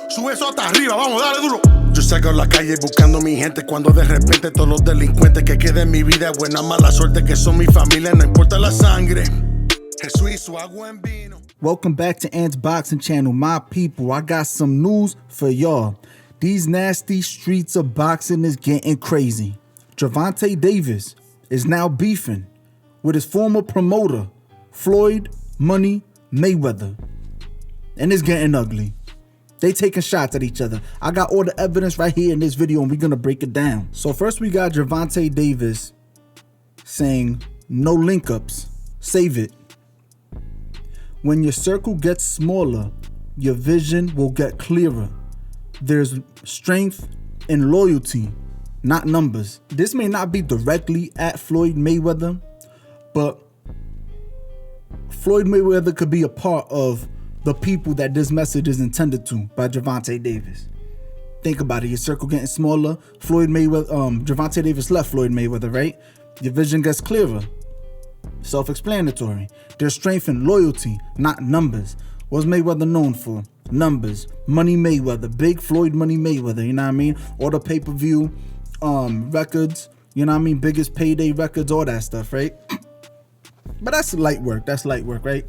Sube eso hasta arriba, vamos, dale duro. Yo salgo a la calle buscando mi gente cuando de repente todos los delincuentes que queden en mi vida, buena mala suerte que son mi familia, no importa la sangre. Jesús y su agua en vino. Welcome back to Ant's Boxing Channel, my people. I got some news for y'all. These nasty streets of boxing is getting crazy. Gervonta Davis is now beefing with his former promoter, Floyd Money Mayweather. And it's getting ugly. They taking shots at each other. I got all the evidence right here in this video and we're gonna break it down. So first we got Gervonta Davis saying, no link-ups, save it. When your circle gets smaller, your vision will get clearer. There's strength in loyalty, not numbers. This may not be directly at Floyd Mayweather, but Floyd Mayweather could be a part of the people that this message is intended to by Gervonta Davis. Think about it. Your circle getting smaller. Floyd Mayweather, Gervonta Davis left Floyd Mayweather, right? Your vision gets clearer. Self-explanatory. There's strength in loyalty, not numbers. What's Mayweather known for? Numbers. Money Mayweather. Big Floyd Money Mayweather, you know what I mean? All the pay-per-view records, you know what I mean? Biggest payday records, all that stuff, right? But that's light work. That's light work, right?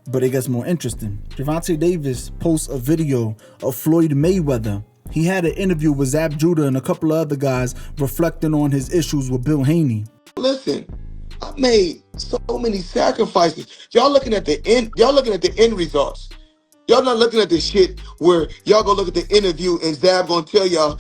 But it gets more interesting. Gervonta Davis posts a video of Floyd Mayweather. He had an interview with Zab Judah and a couple of other guys reflecting on his issues with Bill Haney. Listen, I made so many sacrifices. Y'all looking at the end. Y'all looking at the end results. Y'all not looking at the shit where y'all go look at the interview and Zab gonna tell y'all,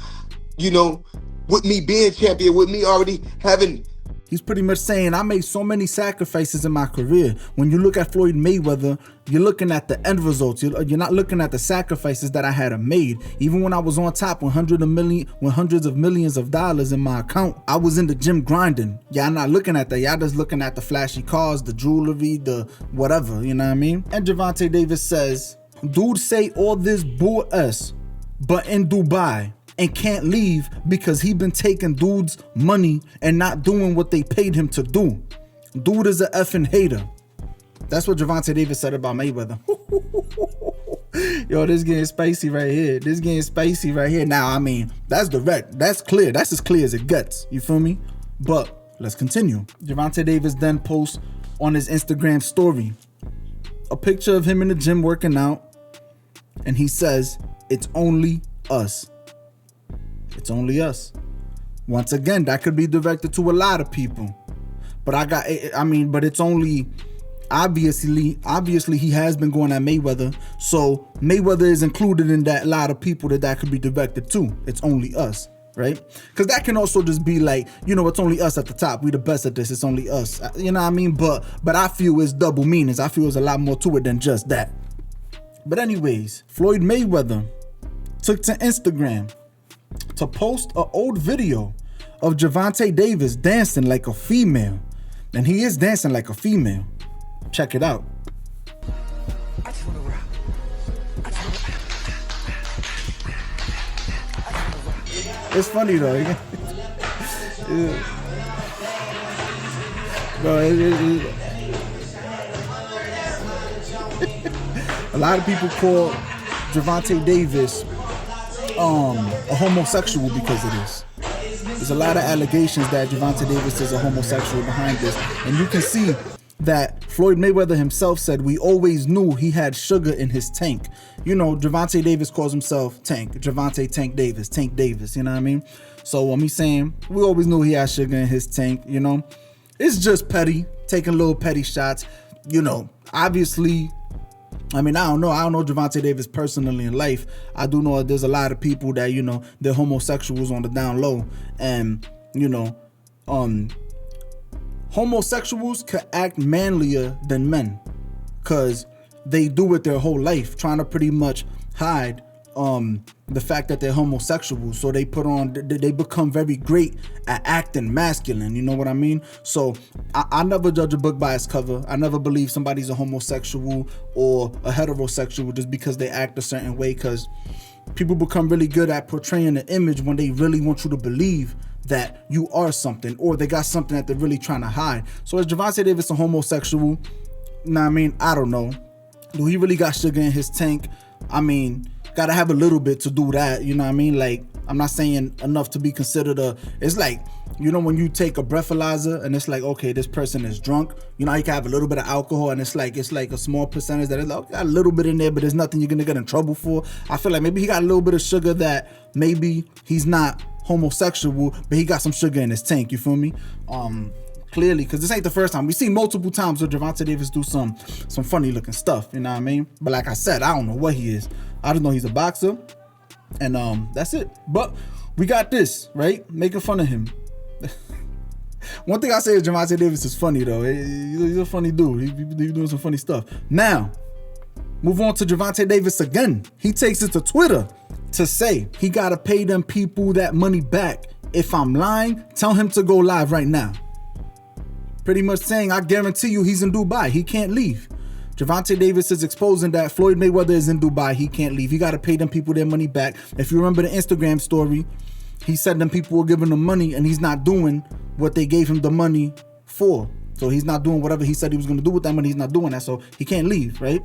you know, with me being champion, with me already having. He's pretty much saying, I made so many sacrifices in my career. When you look at Floyd Mayweather, you're looking at the end results. You're not looking at the sacrifices that I had made. Even when I was on top with hundreds of millions of dollars in my account, I was in the gym grinding. Y'all not looking at that. Y'all just looking at the flashy cars, the jewelry, the whatever, you know what I mean? And Gervonta Davis says, dude say all this bull S, but in Dubai, and can't leave because he been taking dudes' money and not doing what they paid him to do. Dude is a effing hater. That's what Gervonta Davis said about Mayweather. Yo, this getting spicy right here. This getting spicy right here. Now, I mean, that's direct. That's clear. That's as clear as it gets. You feel me? But let's continue. Gervonta Davis then posts on his Instagram story a picture of him in the gym working out. And he says, it's only us. It's only us. Once again, that could be directed to a lot of people. But but it's only, obviously he has been going at Mayweather. So Mayweather is included in that lot of people that could be directed to. It's only us, right? Because that can also just be like, you know, it's only us at the top. We the best at this. It's only us. You know what I mean? But I feel it's double meanings. I feel there's a lot more to it than just that. But anyways, Floyd Mayweather took to Instagram to post an old video of Gervonta Davis dancing like a female. And he is dancing like a female. Check it out. It's funny though. Yeah. Bro, a lot of people call Gervonta Davis a homosexual because of this. There's a lot of allegations that Gervonta Davis is a homosexual behind this. And you can see that Floyd Mayweather himself said, we always knew he had sugar in his tank. You know, Gervonta Davis calls himself Tank. Gervonta Tank Davis, you know what I mean? So he's saying, we always knew he had sugar in his tank, you know? It's just petty, taking little petty shots. You know, obviously, I mean, I don't know Gervonta Davis personally in life. I do know there's a lot of people that, you know, they're homosexuals on the down low. And, you know, homosexuals could act manlier than men because they do it their whole life, trying to pretty much hide the fact that they're homosexuals. So they become very great at acting masculine, you know what I mean? So I never judge a book by its cover. I never believe somebody's a homosexual or a heterosexual just because they act a certain way, because people become really good at portraying an image when they really want you to believe that you are something, or they got something that they're really trying to hide. So is Gervonta Davis a homosexual? Nah, I mean, I don't know. Do he really got sugar in his tank? I mean, gotta have a little bit to do that. You know what I mean? Like, I'm not saying enough to be considered it's like, you know, when you take a breathalyzer and it's like, okay, this person is drunk. You know, you can have a little bit of alcohol and it's like a small percentage that is like, got a little bit in there, but there's nothing you're gonna get in trouble for. I feel like maybe he got a little bit of sugar that maybe he's not homosexual, but he got some sugar in his tank. You feel me? Clearly, because this ain't the first time. We see multiple times where Gervonta Davis do some funny looking stuff. You know what I mean? But like I said, I don't know what he is. I just know he's a boxer, and that's it. But we got this, right? Making fun of him. One thing I say is Gervonta Davis is funny though. He's a funny dude. He's doing some funny stuff. Now, move on to Gervonta Davis again. He takes it to Twitter to say he gotta pay them people that money back. If I'm lying, tell him to go live right now. Pretty much saying, I guarantee you he's in Dubai. He can't leave. Gervonta Davis is exposing that Floyd Mayweather is in Dubai. He can't leave. He got to pay them people their money back. If you remember the Instagram story, he said them people were giving him money and he's not doing what they gave him the money for. So he's not doing whatever he said he was going to do with that money. He's not doing that. So he can't leave, right?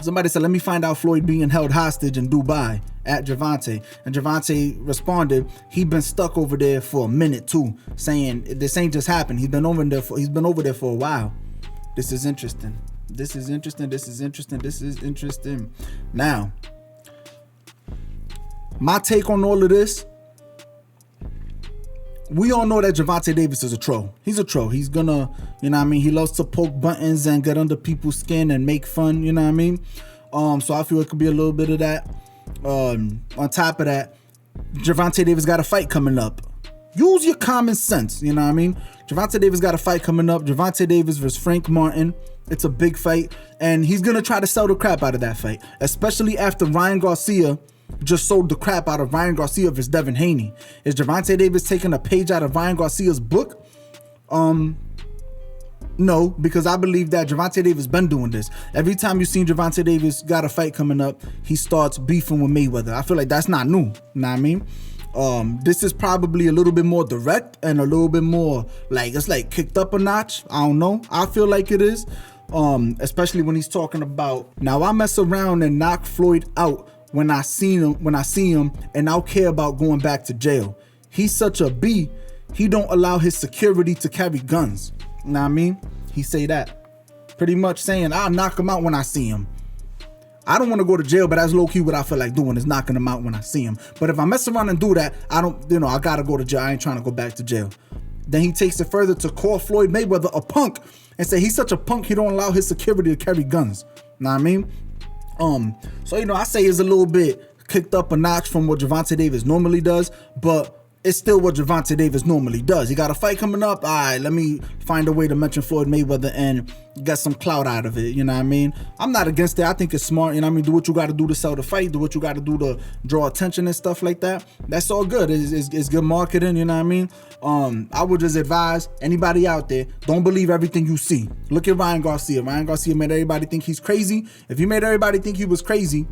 Somebody said, let me find out Floyd being held hostage in Dubai at Gervonta. And Gervonta responded, he been stuck over there for a minute too, saying this ain't just happened. He's been over there for a while. This is interesting. Now, my take on all of this, we all know that Gervonta Davis is a troll. He's a troll. He's gonna, you know what I mean? He loves to poke buttons and get under people's skin and make fun, you know what I mean? So I feel it could be a little bit of that. On top of that, Gervonta Davis got a fight coming up. Use your common sense, you know what I mean? Gervonta Davis got a fight coming up. Gervonta Davis versus Frank Martin. It's a big fight, and he's gonna try to sell the crap out of that fight, especially after Ryan Garcia just sold the crap out of Ryan Garcia versus Devin Haney. Is Gervonta Davis taking a page out of Ryan Garcia's book? No, because I believe that Gervonta Davis been doing this. Every time you've seen Gervonta Davis got a fight coming up, he starts beefing with Mayweather. I feel like that's not new, you know what I mean? This is probably a little bit more direct and a little bit more like, it's like kicked up a notch. I don't know. I feel like it is. Especially when he's talking about, now I mess around and knock Floyd out when I see him, and I'll care about going back to jail. He's such a B. He don't allow his security to carry guns. You know what I mean? He say that. Pretty much saying, I'll knock him out when I see him. I don't want to go to jail, but that's low-key what I feel like doing, is knocking him out when I see him. But if I mess around and do that, I gotta go to jail. I ain't trying to go back to jail. Then he takes it further to call Floyd Mayweather a punk and say he's such a punk, he don't allow his security to carry guns. You know what I mean? So, I say it's a little bit kicked up a notch from what Gervonta Davis normally does, but it's still what Gervonta Davis normally does. He got a fight coming up. All right, let me find a way to mention Floyd Mayweather and get some clout out of it. You know what I mean? I'm not against it. I think it's smart. You know what I mean? Do what you got to do to sell the fight. Do what you got to do to draw attention and stuff like that. That's all good. It's good marketing. You know what I mean? I would just advise anybody out there, don't believe everything you see. Look at Ryan Garcia. Ryan Garcia made everybody think he's crazy. If he made everybody think he was crazy,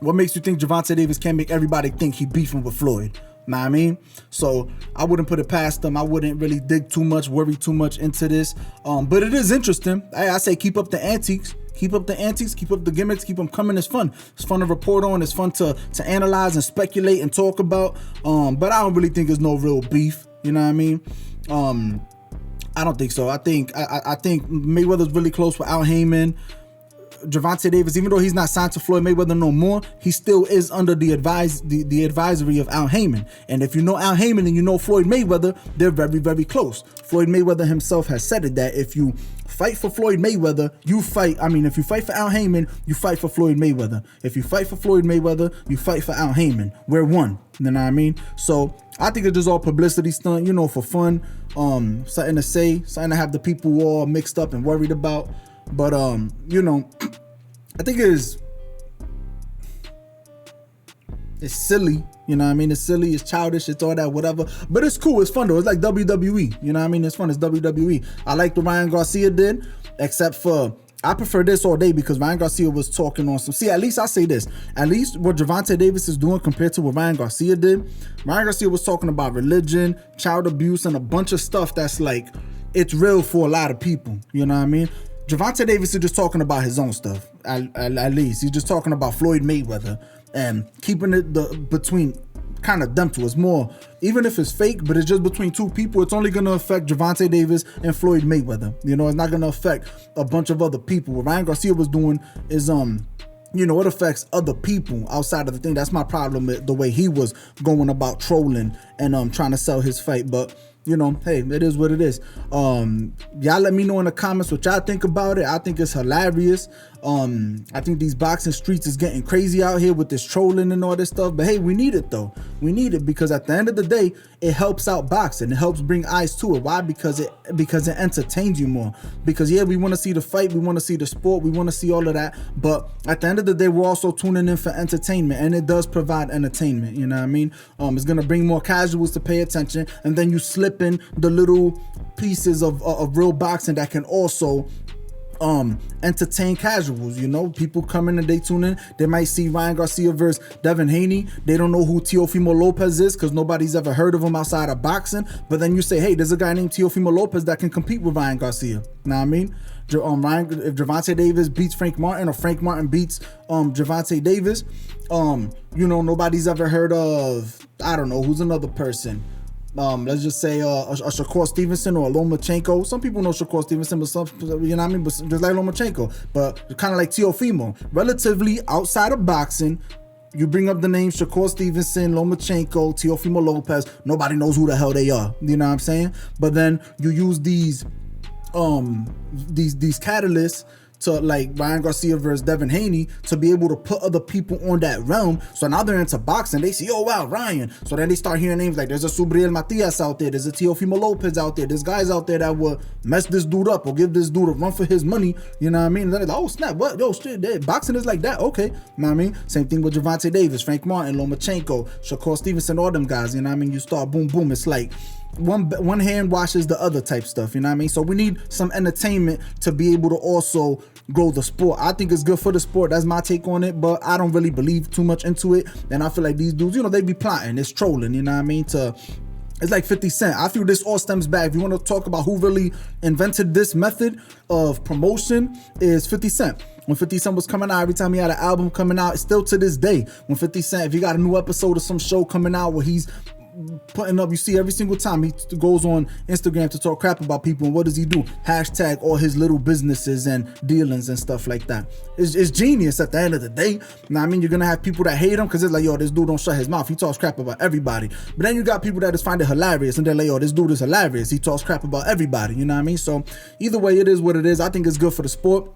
what makes you think Gervonta Davis can't make everybody think he beefing with Floyd? Know what I mean? So I wouldn't put it past them. I wouldn't really dig too much, worry too much into this. But it is interesting. I say keep up the antiques. Keep up the antiques, keep up the gimmicks, keep them coming. It's fun. It's fun to report on. It's fun to analyze and speculate and talk about. But I don't really think there's no real beef. You know what I mean? I don't think so. I think Mayweather's really close with Al Heyman. Gervonta Davis, even though he's not signed to Floyd Mayweather no more, he still is under the advisory of Al Heyman. And if you know Al Heyman and you know Floyd Mayweather, they're very, very close. Floyd Mayweather himself has said it, that if you fight for Floyd Mayweather, if you fight for Al Heyman, you fight for Floyd Mayweather. If you fight for Floyd Mayweather, you fight for Al Heyman. We're one. You know what I mean? So I think it's just all publicity stunt, for fun. Something to say, something to have the people all mixed up and worried about. But I think it's silly, you know what I mean? It's silly, it's childish, it's all that, whatever. But it's cool, it's fun though. It's like WWE, you know what I mean? It's fun, it's WWE. I like what Ryan Garcia did, except for I prefer this all day because Ryan Garcia was talking on some. See, at least I say this. At least what Gervonta Davis is doing compared to what Ryan Garcia did. Ryan Garcia was talking about religion, child abuse, and a bunch of stuff that's like, it's real for a lot of people. You know what I mean? Gervonta Davis is just talking about his own stuff. At least he's just talking about Floyd Mayweather and keeping it between kind of them two. It's more, even if it's fake, but it's just between two people, it's only going to affect Gervonta Davis and Floyd Mayweather. You know, it's not going to affect a bunch of other people. What Ryan Garcia was doing is, you know, it affects other people outside of the thing. That's my problem with the way he was going about trolling and trying to sell his fight. But you know, hey, it is what it is. Y'all let me know in the comments what y'all think about it. I think it's hilarious. I think these boxing streets is getting crazy out here with this trolling and all this stuff. But hey, we need it though. We need it because at the end of the day, it helps out boxing. It helps bring eyes to it. Why? Because it entertains you more. Because yeah, we want to see the fight, we want to see the sport, we want to see all of that. But at the end of the day, we're also tuning in for entertainment, and it does provide entertainment. You know what I mean? It's gonna bring more casuals to pay attention, and then you slip in the little pieces of real boxing that can also entertain casuals. You know, people come in and they tune in, they might see Ryan Garcia versus Devin Haney. They don't know who Teofimo Lopez is because nobody's ever heard of him outside of boxing. But then you say, hey, there's a guy named Teofimo Lopez that can compete with Ryan Garcia. Know what I mean? If Gervonta Davis beats Frank Martin, or Frank Martin beats Gervonta Davis, you know, nobody's ever heard of, I don't know, who's another person. Let's just say a Shakur Stevenson or a Lomachenko. Some people know Shakur Stevenson, but some, you know what I mean, but just like Lomachenko, but kind of like Teofimo. Relatively outside of boxing, you bring up the names Shakur Stevenson, Lomachenko, Teofimo Lopez, nobody knows who the hell they are. You know what I'm saying? But then you use these catalysts to, like Ryan Garcia versus Devin Haney, to be able to put other people on that realm. So now they're into boxing. They see, oh wow, Ryan. So then they start hearing names like there's a Israil Madrimov out there, there's a Teofimo Lopez out there, there's guys out there that will mess this dude up or give this dude a run for his money. You know what I mean? And then they're like, oh snap, what? Yo, shit, boxing is like that. Okay. You know what I mean? Same thing with Gervonta Davis, Frank Martin, Lomachenko, Shakur Stevenson, all them guys. You know what I mean? You start boom, boom. It's like one hand washes the other type stuff. You know what I mean? So we need some entertainment to be able to also grow the sport. I think it's good for the sport. That's my take on it, but I don't really believe too much into it. And I feel like these dudes, you know, they be plotting. It's trolling, you know what I mean? It's like 50 Cent. I feel this all stems back. If you want to talk about who really invented this method of promotion, is 50 Cent. When 50 Cent was coming out, every time he had an album coming out, still to this day, when 50 Cent, if you got a new episode of some show coming out where he's putting up, you see every single time he goes on Instagram to talk crap about people, and what does he do? Hashtag all his little businesses and dealings and stuff like that. It's genius at the end of the day. Now, I mean, you're gonna have people that hate him because it's like, yo, this dude don't shut his mouth. He talks crap about everybody. But then you got people that just find it hilarious, and they're like, yo, this dude is hilarious. He talks crap about everybody. You know what I mean? So either way, it is what it is. I think it's good for the sport.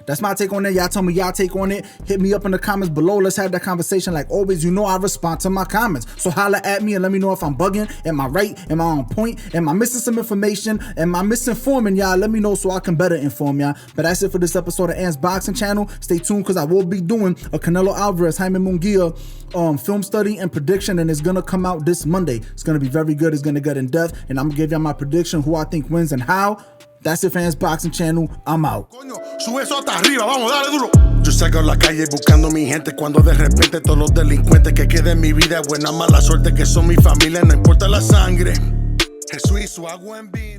That's my take on it. Y'all tell me y'all take on it. Hit me up in the comments below. Let's have that conversation. Like always, you know I respond to my comments, so holla at me and let me know if I'm bugging. Am I right? Am I on point? Am I missing some information? Am I misinforming y'all? Let me know so I can better inform y'all. But that's it for this episode of Ant's Boxing Channel. Stay tuned because I will be doing a Canelo Alvarez, Jaime Munguia film study and prediction, and it's gonna come out this Monday. It's gonna be very good. It's gonna get in depth, and I'm gonna give y'all my prediction, who I think wins and how. That's it, Fans Boxing Channel. I'm out. Coño, sube eso hasta arriba, vamos, dale duro. Yo salgo a la calle buscando mi gente cuando de repente todos los delincuentes que queden en mi vida, buena mala suerte que son mi familia, no importa la sangre. Jesús hizo agua en vino.